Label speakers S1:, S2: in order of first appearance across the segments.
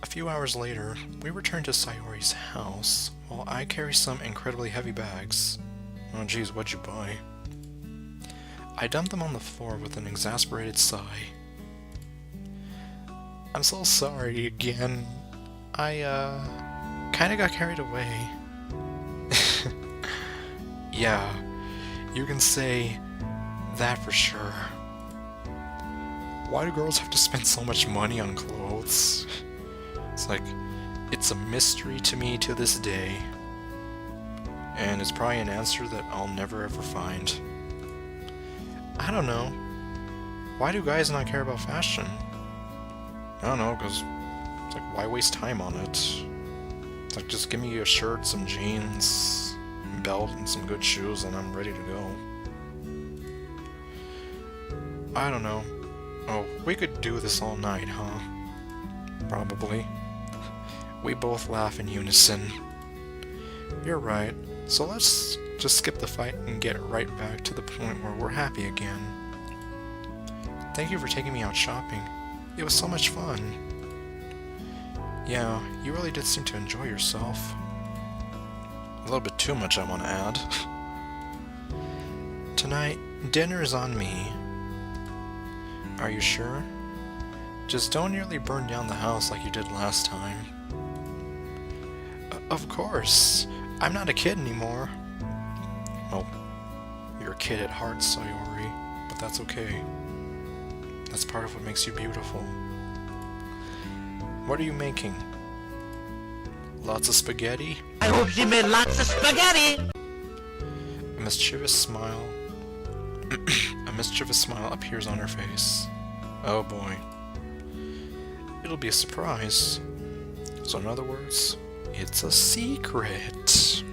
S1: A few hours later, we return to Sayori's house, while I carry some incredibly heavy bags. Oh geez, what'd you buy? I dump them on the floor with an exasperated sigh. I'm so sorry again. I, kinda got carried away. Yeah, you can say that for sure. Why do girls have to spend so much money on clothes? It's like, it's a mystery to me to this day. And it's probably an answer that I'll never ever find. I don't know. Why do guys not care about fashion? I don't know, because it's like, why waste time on it? It's like, just give me a shirt, some jeans, a belt, and some good shoes, and I'm ready to go. I don't know. Oh, we could do this all night, huh? Probably. We both laugh in unison. You're right, so let's just skip the fight and get right back to the point where we're happy again. Thank you for taking me out shopping. It was so much fun. Yeah, you really did seem to enjoy yourself. A little bit too much, I want to add. Tonight, dinner is on me. Are you sure? Just don't nearly burn down the house like you did last time. Of course. I'm not a kid anymore. Well, you're a kid at heart, Sayori, but that's okay. That's part of what makes you beautiful. What are you making? Lots of spaghetti?
S2: I hope she made lots of spaghetti!
S1: A mischievous smile appears on her face. Oh boy. It'll be a surprise. So in other words, it's a secret.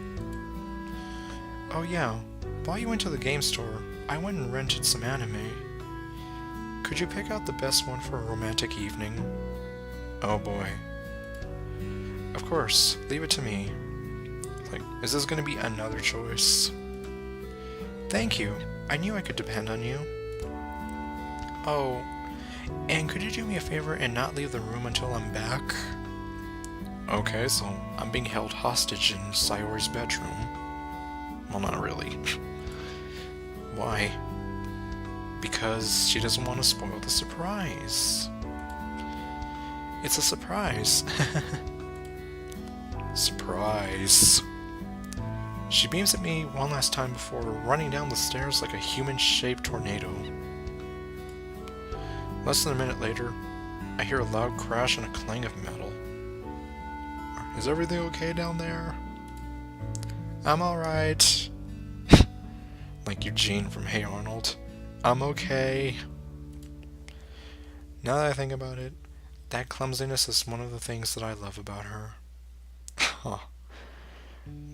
S1: Oh yeah, while you went to the game store, I went and rented some anime. Could you pick out the best one for a romantic evening? Oh boy. Of course, leave it to me. Like, is this gonna be another choice? Thank you. I knew I could depend on you. Oh, and could you do me a favor and not leave the room until I'm back? Okay, so I'm being held hostage in Sayori's bedroom. Well, not really. Why? Because she doesn't want to spoil the surprise. It's a surprise. Surprise. She beams at me one last time before running down the stairs like a human-shaped tornado. Less than a minute later, I hear a loud crash and a clang of metal. Is everything okay down there? I'm alright. Like Eugene from Hey Arnold. I'm okay. Now that I think about it, that clumsiness is one of the things that I love about her. Huh.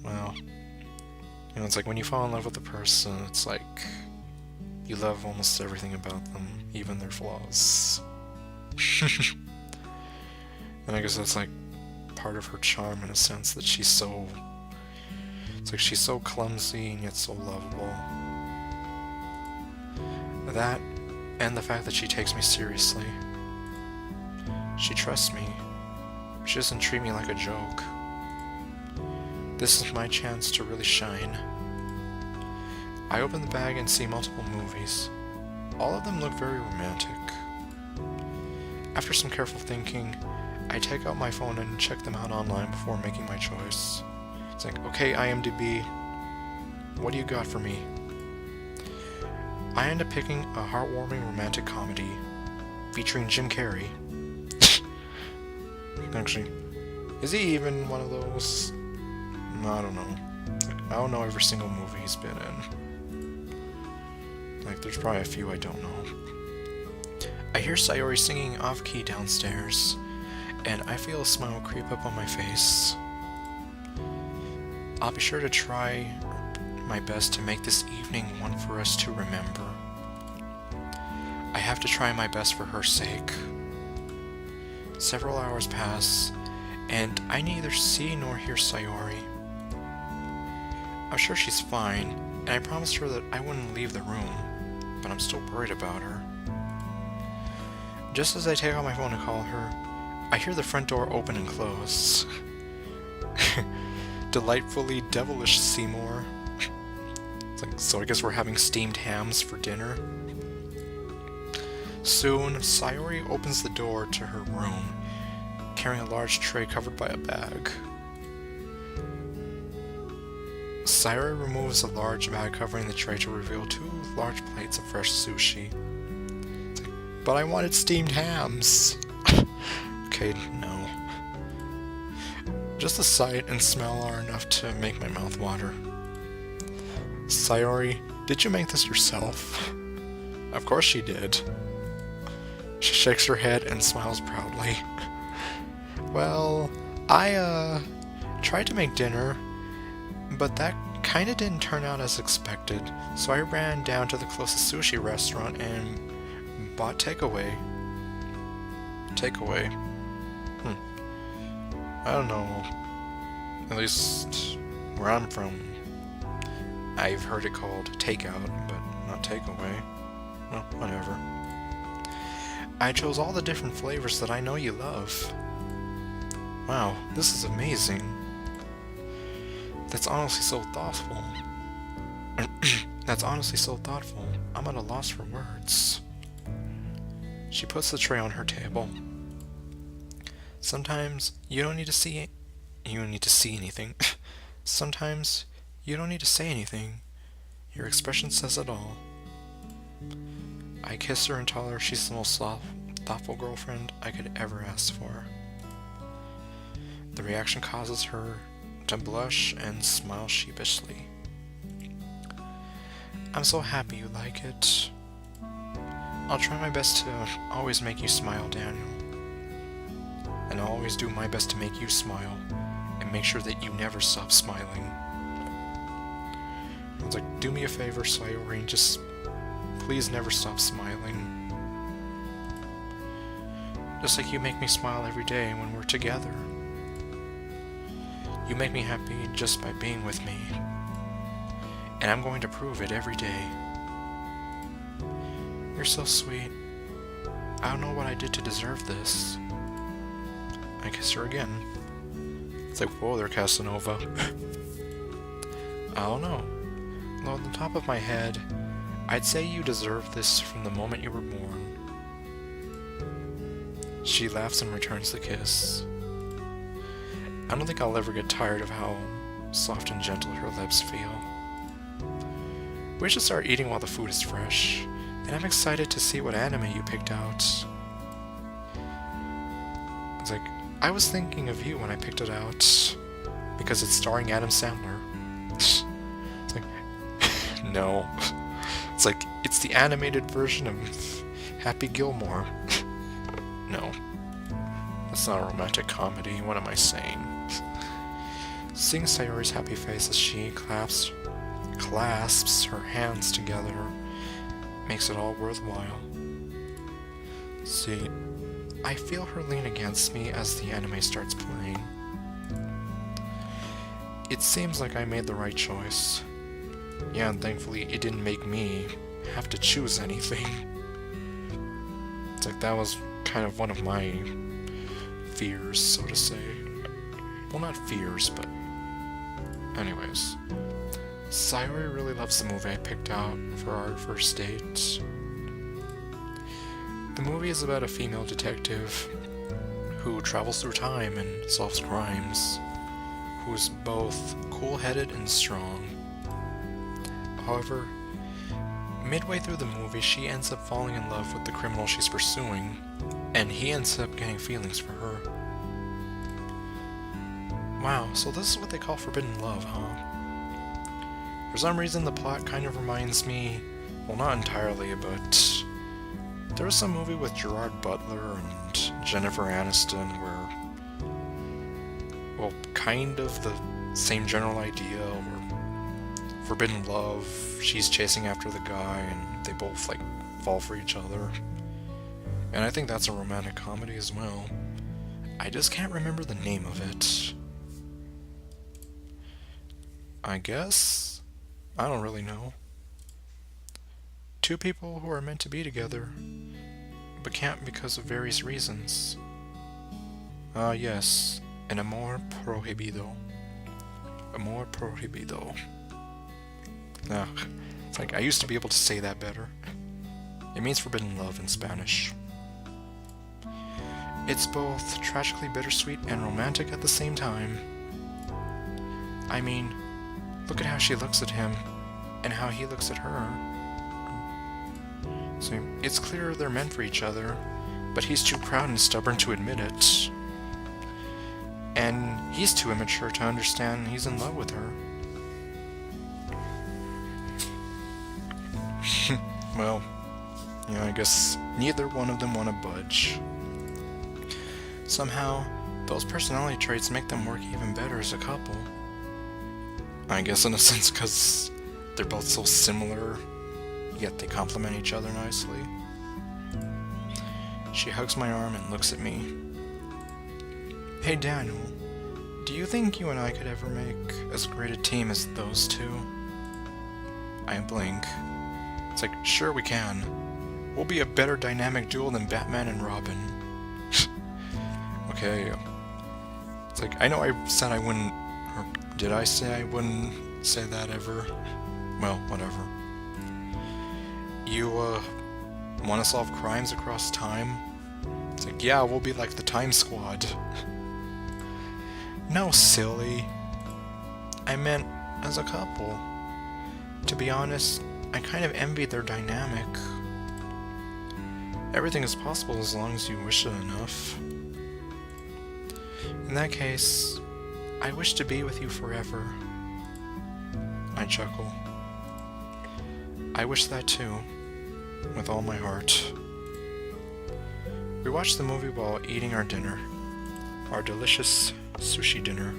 S1: Well, you know, it's like when you fall in love with a person, it's like you love almost everything about them, even their flaws. And I guess that's like part of her charm in a sense, that she's so... It's like she's so clumsy and yet so lovable. That, and the fact that she takes me seriously. She trusts me. She doesn't treat me like a joke. This is my chance to really shine. I open the bag and see multiple movies. All of them look very romantic. After some careful thinking, I take out my phone and check them out online before making my choice. It's like, okay, IMDb, what do you got for me? I end up picking a heartwarming romantic comedy featuring Jim Carrey. Actually, is he even one of those? I don't know. I don't know every single movie he's been in. Like, there's probably a few I don't know. I hear Sayori singing off-key downstairs, and I feel a smile creep up on my face. I'll be sure to try my best to make this evening one for us to remember. I have to try my best for her sake. Several hours pass, and I neither see nor hear Sayori. I'm sure she's fine, and I promised her that I wouldn't leave the room, but I'm still worried about her. Just as I take out my phone to call her, I hear the front door open and close. Delightfully devilish, Seymour. It's like, so I guess we're having steamed hams for dinner. Soon, Sayori opens the door to her room, carrying a large tray covered by a bag. Sayori removes a large bag covering the tray to reveal 2 large plates of fresh sushi. But I wanted steamed hams! Okay, no. Just the sight and smell are enough to make my mouth water. Sayori, did you make this yourself? Of course she did. She shakes her head and smiles proudly. Well, I, tried to make dinner, but that kinda didn't turn out as expected, so I ran down to the closest sushi restaurant and bought takeaway. Takeaway? I don't know. At least where I'm from, I've heard it called takeout, but not takeaway. Well, whatever. I chose all the different flavors that I know you love. Wow, this is amazing. That's honestly so thoughtful. That's honestly so thoughtful. I'm at a loss for words. She puts the tray on her table. Sometimes you don't need to see it. You don't need to see anything. Sometimes you don't need to say anything. Your expression says it all. I kiss her and tell her she's the most thoughtful girlfriend I could ever ask for. The reaction causes her to blush and smile sheepishly. I'm so happy you like it. I'll try my best to always make you smile, Daniel. And I'll always do my best to make you smile, and make sure that you never stop smiling. I was like, do me a favor, Sayori, just please never stop smiling. Just like you make me smile every day when we're together. You make me happy just by being with me. And I'm going to prove it every day. You're so sweet. I don't know what I did to deserve this. I kiss her again. It's like, whoa there, Casanova. I don't know. Though on the top of my head, I'd say you deserve this from the moment you were born. She laughs and returns the kiss. I don't think I'll ever get tired of how soft and gentle her lips feel. We should start eating while the food is fresh, and I'm excited to see what anime you picked out. It's like, I was thinking of you when I picked it out, because it's starring Adam Sandler. It's like, no. It's like, it's the animated version of Happy Gilmore. No. That's not a romantic comedy, what am I saying? Seeing Sayori's happy face as she clasps her hands together makes it all worthwhile. See, I feel her lean against me as the anime starts playing. It seems like I made the right choice. Yeah, and thankfully it didn't make me have to choose anything. It's like that was kind of one of my fears, so to say. Well, not fears, but anyways. Sayori really loves the movie I picked out for our first date. The movie is about a female detective who travels through time and solves crimes, who's both cool-headed and strong. However, midway through the movie, she ends up falling in love with the criminal she's pursuing, and he ends up getting feelings for her. Wow, so this is what they call forbidden love, huh? For some reason, the plot kind of reminds me, well, not entirely, but there was some movie with Gerard Butler and Jennifer Aniston where, well, kind of the same general idea, where forbidden love, she's chasing after the guy, and they both, like, fall for each other. And I think that's a romantic comedy as well. I just can't remember the name of it. I guess? I don't really know. Two people who are meant to be together, but can't because of various reasons. Ah, yes, an amor prohibido. Amor prohibido. Ah, it's like I used to be able to say that better. It means forbidden love in Spanish. It's both tragically bittersweet and romantic at the same time. I mean, look at how she looks at him, and how he looks at her. So it's clear they're meant for each other, but he's too proud and stubborn to admit it. And he's too immature to understand he's in love with her. Well, I guess neither one of them want to budge. Somehow, those personality traits make them work even better as a couple. I guess in a sense because they're both so similar, yet they complement each other nicely. She hugs my arm and looks at me. Hey Daniel, do you think you and I could ever make as great a team as those two? I blink. It's like, sure we can. We'll be a better dynamic duo than Batman and Robin. Okay. It's like, I know I said I wouldn't, or did I say I wouldn't say that ever? Well, whatever. You, want to solve crimes across time? It's like, yeah, we'll be like the Time Squad. No, silly. I meant as a couple. To be honest, I kind of envied their dynamic. Everything is possible as long as you wish it enough. In that case, I wish to be with you forever. I chuckle. I wish that too, with all my heart. We watched the movie while eating our dinner, our delicious sushi dinner.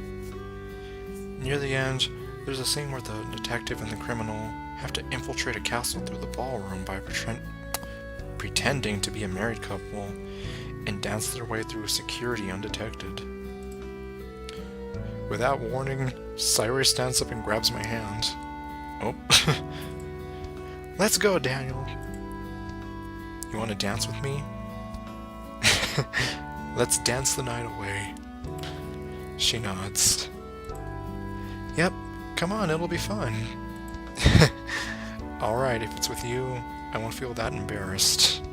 S1: Near the end, there's a scene where the detective and the criminal have to infiltrate a castle through the ballroom by pretending to be a married couple and dance their way through security undetected. Without warning, Sayori stands up and grabs my hand. Oh. Let's go, Daniel. You want to dance with me? Let's dance the night away. She nods. Yep, come on, it'll be fun. Alright, if it's with you, I won't feel that embarrassed.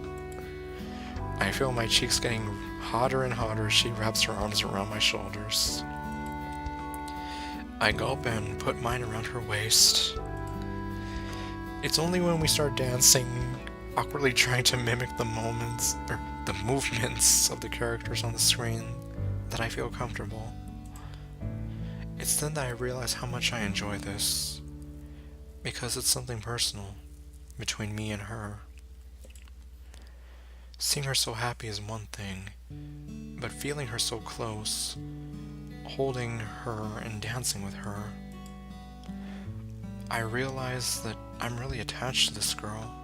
S1: I feel my cheeks getting hotter and hotter as she wraps her arms around my shoulders. I gulp and put mine around her waist. It's only when we start dancing, awkwardly trying to mimic the movements of the characters on the screen, that I feel comfortable. It's then that I realize how much I enjoy this, because it's something personal between me and her. Seeing her so happy is one thing, but feeling her so close, holding her and dancing with her, I realize that I'm really attached to this girl.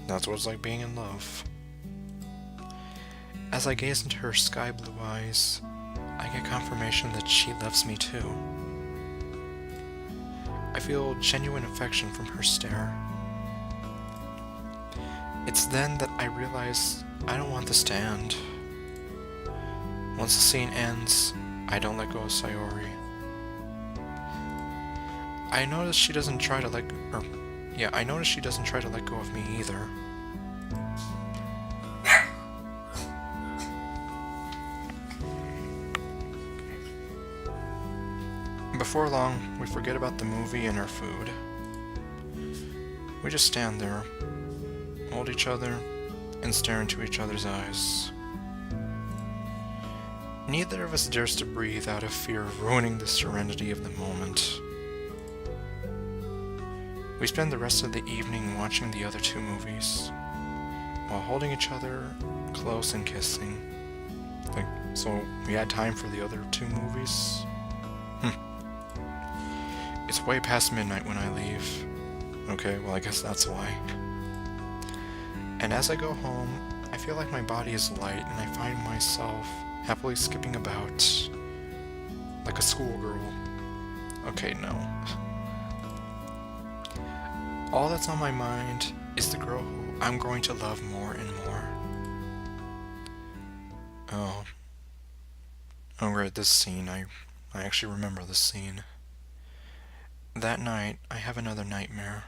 S1: That's what it's like being in love. As I gaze into her sky blue eyes, I get confirmation that she loves me too. I feel genuine affection from her stare. It's then that I realize I don't want this to end. Once the scene ends, I don't let go of Sayori. I notice she doesn't try to let go of me either. Before long, we forget about the movie and our food. We just stand there, hold each other, and stare into each other's eyes. Neither of us dares to breathe out of fear of ruining the serenity of the moment. We spend the rest of the evening watching the other two movies, while holding each other close and kissing. So we had time for the other two movies? It's way past midnight when I leave. Okay, well I guess that's why. And as I go home, I feel like my body is light and I find myself happily skipping about like a schoolgirl. Okay, no. All that's on my mind is the girl who I'm going to love more and more. Oh, Oh, right, this scene. I actually remember this scene. That night, I have another nightmare.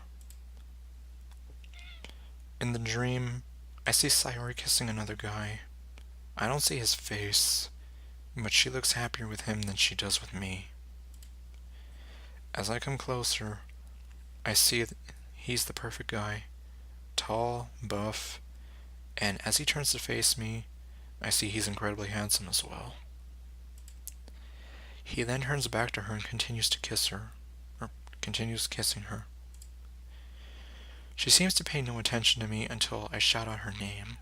S1: In the dream, I see Sayori kissing another guy. I don't see his face, but she looks happier with him than she does with me. As I come closer, I see that he's the perfect guy. Tall, buff, and as he turns to face me, I see he's incredibly handsome as well. He then turns back to her and continues kissing her. She seems to pay no attention to me until I shout out her name.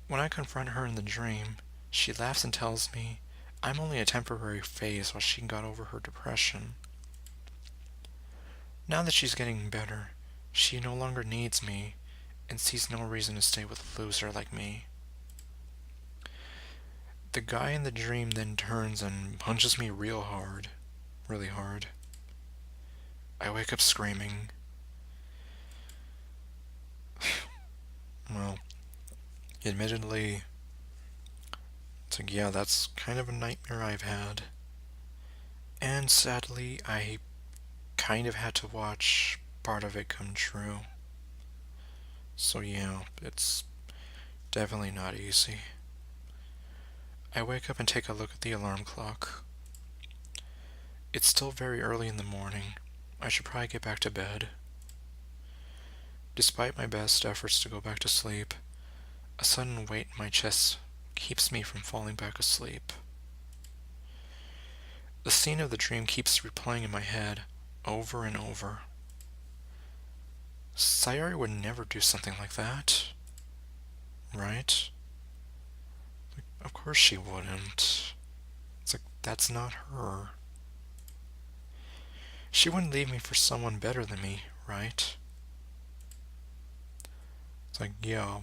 S1: When I confront her in the dream, she laughs and tells me I'm only a temporary phase while she got over her depression. Now that she's getting better, she no longer needs me and sees no reason to stay with a loser like me. The guy in the dream then turns and punches me really hard. I wake up screaming. Well, admittedly, it's like, yeah, that's kind of a nightmare I've had. And sadly, I kind of had to watch part of it come true. So yeah, it's definitely not easy. I wake up and take a look at the alarm clock. It's still very early in the morning. I should probably get back to bed. Despite my best efforts to go back to sleep, a sudden weight in my chest keeps me from falling back asleep. The scene of the dream keeps replaying in my head over and over. Sayori would never do something like that, right? Of course she wouldn't. It's like, that's not her. She wouldn't leave me for someone better than me, right? It's like, yeah,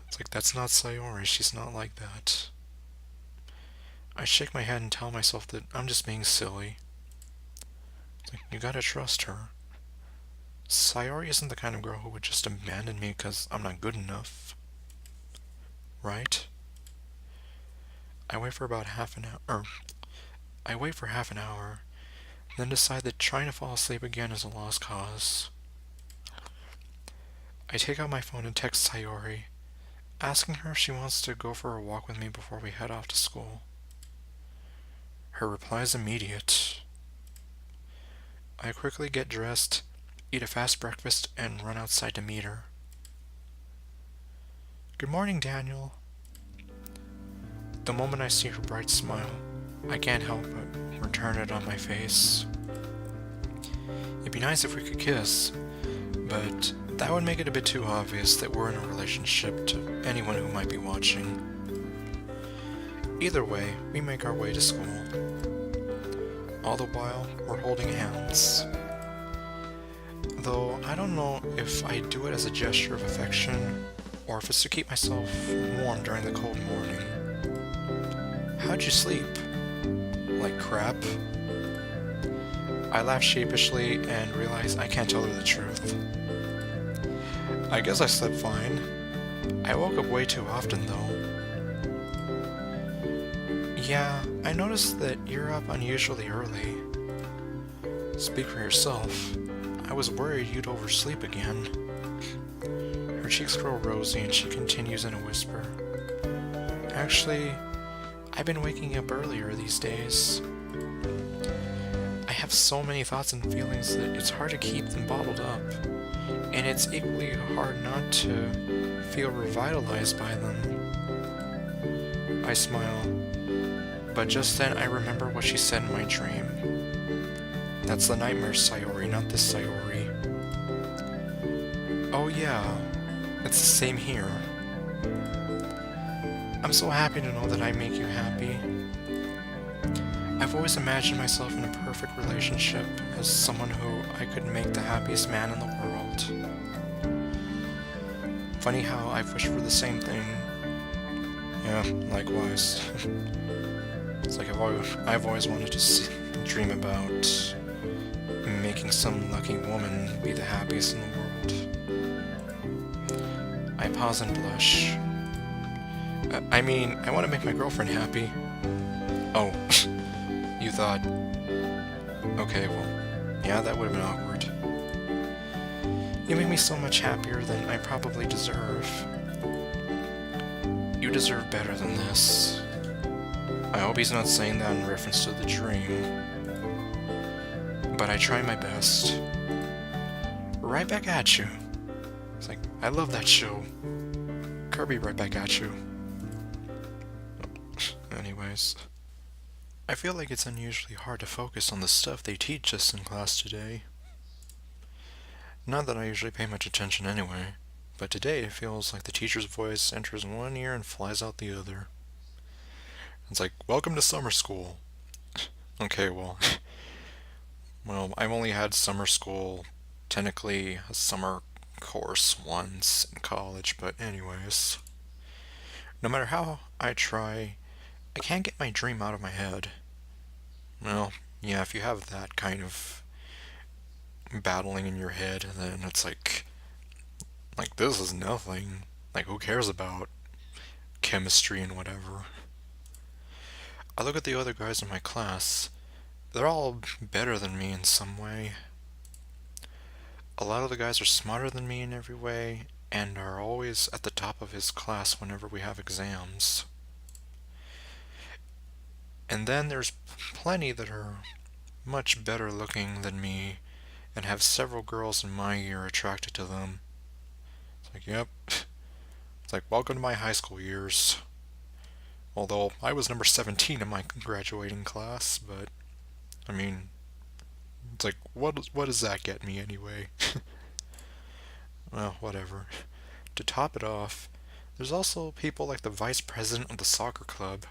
S1: it's like, that's not Sayori, she's not like that. I shake my head and tell myself that I'm just being silly. It's like, you gotta trust her. Sayori isn't the kind of girl who would just abandon me because I'm not good enough. Right? I wait for half an hour, then decide that trying to fall asleep again is a lost cause. I take out my phone and text Sayori, asking her if she wants to go for a walk with me before we head off to school. Her reply is immediate. I quickly get dressed, eat a fast breakfast, and run outside to meet her. Good morning, Daniel. The moment I see her bright smile, I can't help but return it on my face. It'd be nice if we could kiss, but that would make it a bit too obvious that we're in a relationship to anyone who might be watching. Either way, we make our way to school. All the while, we're holding hands. Though I don't know if I do it as a gesture of affection, or if it's to keep myself warm during the cold morning. How'd you sleep? Like crap? I laugh sheepishly and realize I can't tell her the truth. I guess I slept fine. I woke up way too often though. Yeah, I noticed that you're up unusually early. Speak for yourself. I was worried you'd oversleep again. Her cheeks grow rosy and she continues in a whisper. Actually, I've been waking up earlier these days. I have so many thoughts and feelings that it's hard to keep them bottled up, and it's equally hard not to feel revitalized by them. I smile, but just then I remember what she said in my dream. That's the nightmare Sayori, not this Sayori. Oh yeah, it's the same here. I'm so happy to know that I make you happy. I've always imagined myself in a perfect relationship as someone who I could make the happiest man in the world. Funny how I've wished for the same thing. Yeah, likewise. It's like I've always wanted to dream about making some lucky woman be the happiest in the world. I pause and blush. I mean, I want to make my girlfriend happy. Oh, you thought... Okay, well, yeah, that would have been awkward. You make me so much happier than I probably deserve. You deserve better than this. I hope he's not saying that in reference to the dream. But I try my best. Right back at you. It's like, I love that show. Kirby, right back at you. Anyways. I feel like it's unusually hard to focus on the stuff they teach us in class today. Not that I usually pay much attention anyway, but today it feels like the teacher's voice enters one ear and flies out the other. It's like, welcome to summer school. Okay, well, I've only had summer school, technically a summer course once in college, but anyways. No matter how I try, I can't get my dream out of my head. Well, yeah, if you have that kind of battling in your head, then it's like this is nothing. Like, who cares about chemistry and whatever? I look at the other guys in my class. They're all better than me in some way. A lot of the guys are smarter than me in every way, and are always at the top of his class whenever we have exams. And then there's plenty that are much better looking than me, and have several girls in my year attracted to them. It's like, yep. It's like, welcome to my high school years. Although, I was number 17 in my graduating class, but, I mean, it's like, what does that get me anyway? Well, whatever. To top it off, there's also people like the vice president of the soccer club,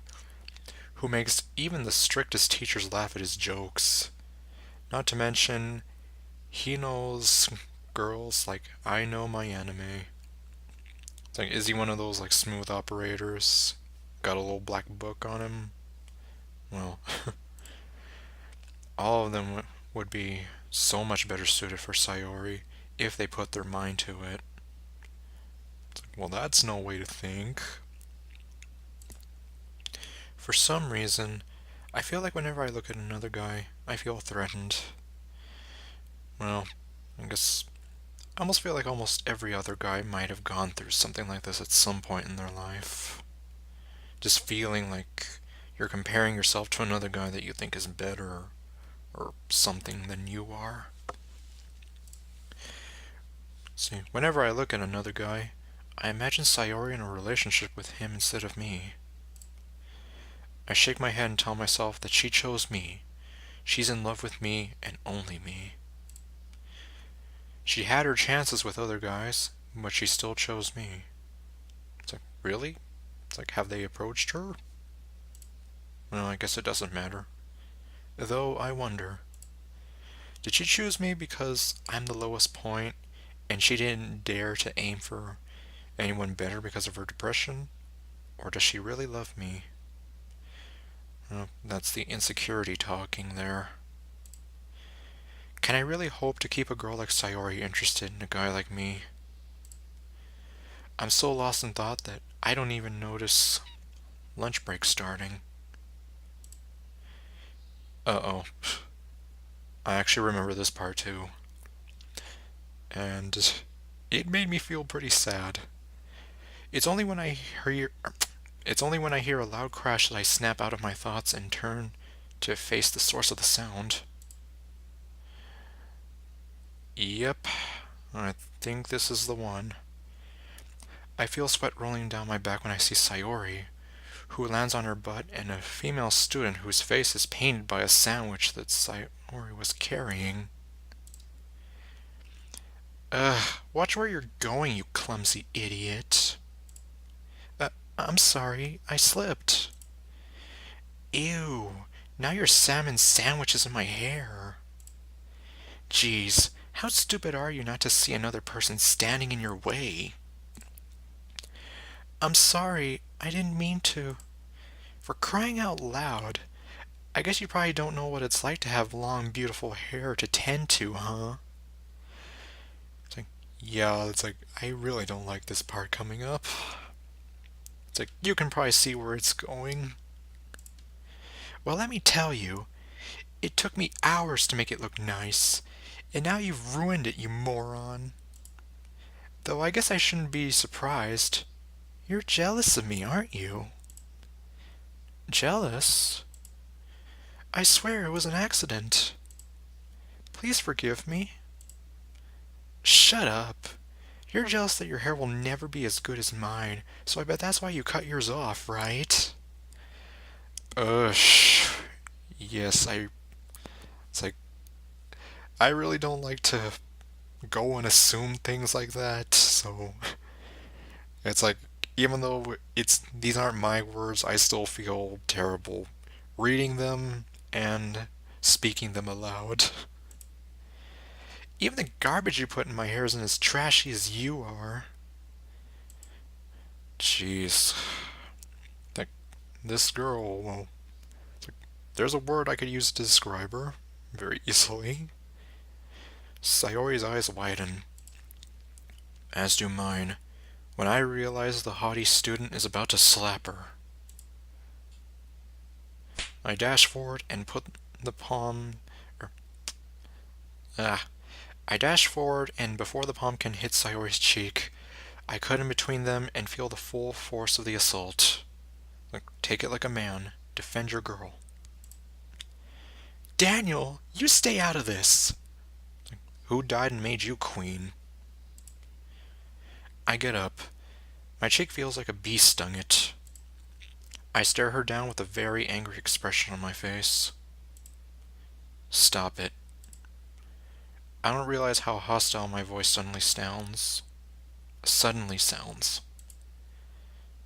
S1: who makes even the strictest teachers laugh at his jokes. Not to mention, he knows girls like I know my anime. It's like, is he one of those like smooth operators? Got a little black book on him? Well, all of them would be so much better suited for Sayori if they put their mind to it. It's like, well, that's no way to think. For some reason, I feel like whenever I look at another guy, I feel threatened. Well, I guess I almost feel like almost every other guy might have gone through something like this at some point in their life. Just feeling like you're comparing yourself to another guy that you think is better or something than you are. See, whenever I look at another guy, I imagine Sayori in a relationship with him instead of me. I shake my head and tell myself that she chose me. She's in love with me and only me. She had her chances with other guys, but she still chose me. It's like, really? It's like, have they approached her? Well, I guess it doesn't matter. Though I wonder, did she choose me because I'm the lowest point, and she didn't dare to aim for anyone better because of her depression? Or does she really love me? Well, that's the insecurity talking there. Can I really hope to keep a girl like Sayori interested in a guy like me? I'm so lost in thought that I don't even notice lunch break starting. Uh-oh. I actually remember this part too. And it made me feel pretty sad. It's only when I hear a loud crash that I snap out of my thoughts and turn to face the source of the sound. Yep, I think this is the one. I feel sweat rolling down my back when I see Sayori, who lands on her butt, and a female student whose face is painted by a sandwich that Sayori was carrying. Watch where you're going, you clumsy idiot. I'm sorry, I slipped. Ew, now your salmon sandwich is in my hair. Jeez, how stupid are you not to see another person standing in your way? I'm sorry, I didn't mean to. For crying out loud, I guess you probably don't know what it's like to have long, beautiful hair to tend to, huh? It's like, yeah, it's like, I really don't like this part coming up. It's like, you can probably see where it's going. Well, let me tell you, it took me hours to make it look nice, and now you've ruined it, you moron. Though I guess I shouldn't be surprised. You're jealous of me, aren't you? Jealous? I swear it was an accident. Please forgive me. Shut up. You're jealous that your hair will never be as good as mine, so I bet that's why you cut yours off, right? Ugh. Yes, It's like, I really don't like to go and assume things like that, so... It's like, even though these aren't my words, I still feel terrible reading them and speaking them aloud. Even the garbage you put in my hair isn't as trashy as you are. Jeez. Like, this girl, well, there's a word I could use to describe her very easily. Sayori's eyes widen, as do mine, when I realize the haughty student is about to slap her. I dash forward and put the palm... I dash forward, and before the palm can hit Sayori's cheek, I cut in between them and feel the full force of the assault. Take it like a man. Defend your girl. Daniel, you stay out of this! Who died and made you queen? I get up. My cheek feels like a bee stung it. I stare her down with a very angry expression on my face. Stop it. I don't realize how hostile my voice suddenly sounds.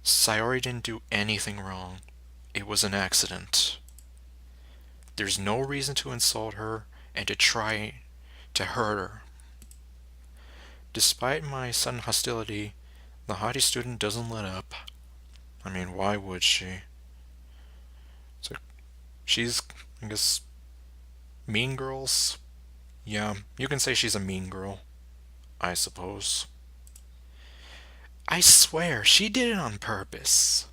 S1: Sayori didn't do anything wrong. It was an accident. There's no reason to insult her and to try to hurt her. Despite my sudden hostility, the haughty student doesn't let up. I mean, why would she? She's, I guess, mean girls? Yeah, you can say she's a mean girl, I suppose. I swear, she did it on purpose.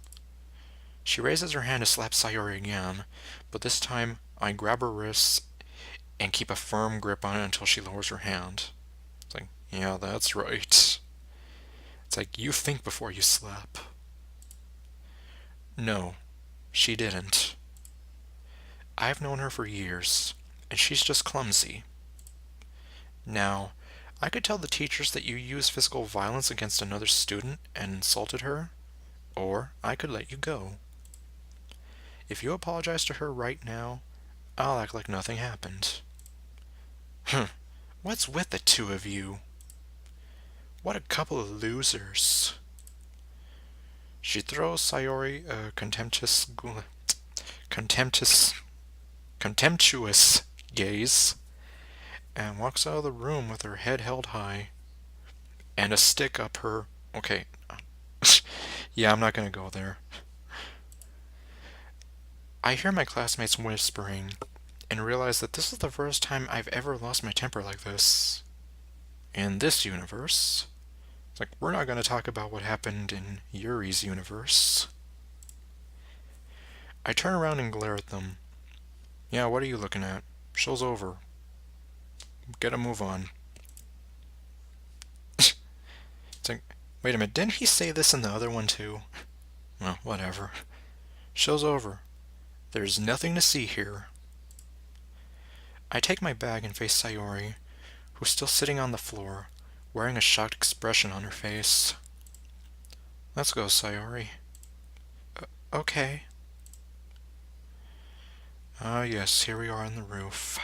S1: She raises her hand to slap Sayori again, but this time I grab her wrists and keep a firm grip on it until she lowers her hand. It's like, yeah, that's right. It's like, you think before you slap. No, she didn't. I've known her for years, and she's just clumsy. Now, I could tell the teachers that you used physical violence against another student and insulted her, or I could let you go. If you apologize to her right now, I'll act like nothing happened. What's with the two of you? What a couple of losers. She throws Sayori a contemptuous gaze and walks out of the room with her head held high and a stick up her... Okay. Yeah, I'm not gonna go there. I hear my classmates whispering and realize that this is the first time I've ever lost my temper like this. In this universe. It's like, we're not going to talk about what happened in Yuri's universe. I turn around and glare at them. Yeah, what are you looking at? Show's over. Get a move on. It's like, wait a minute, didn't he say this in the other one too? Well, whatever. Show's over. There's nothing to see here. I take my bag and face Sayori, who's still sitting on the floor, wearing a shocked expression on her face. Let's go, Sayori. Okay. Ah, yes, here we are on the roof.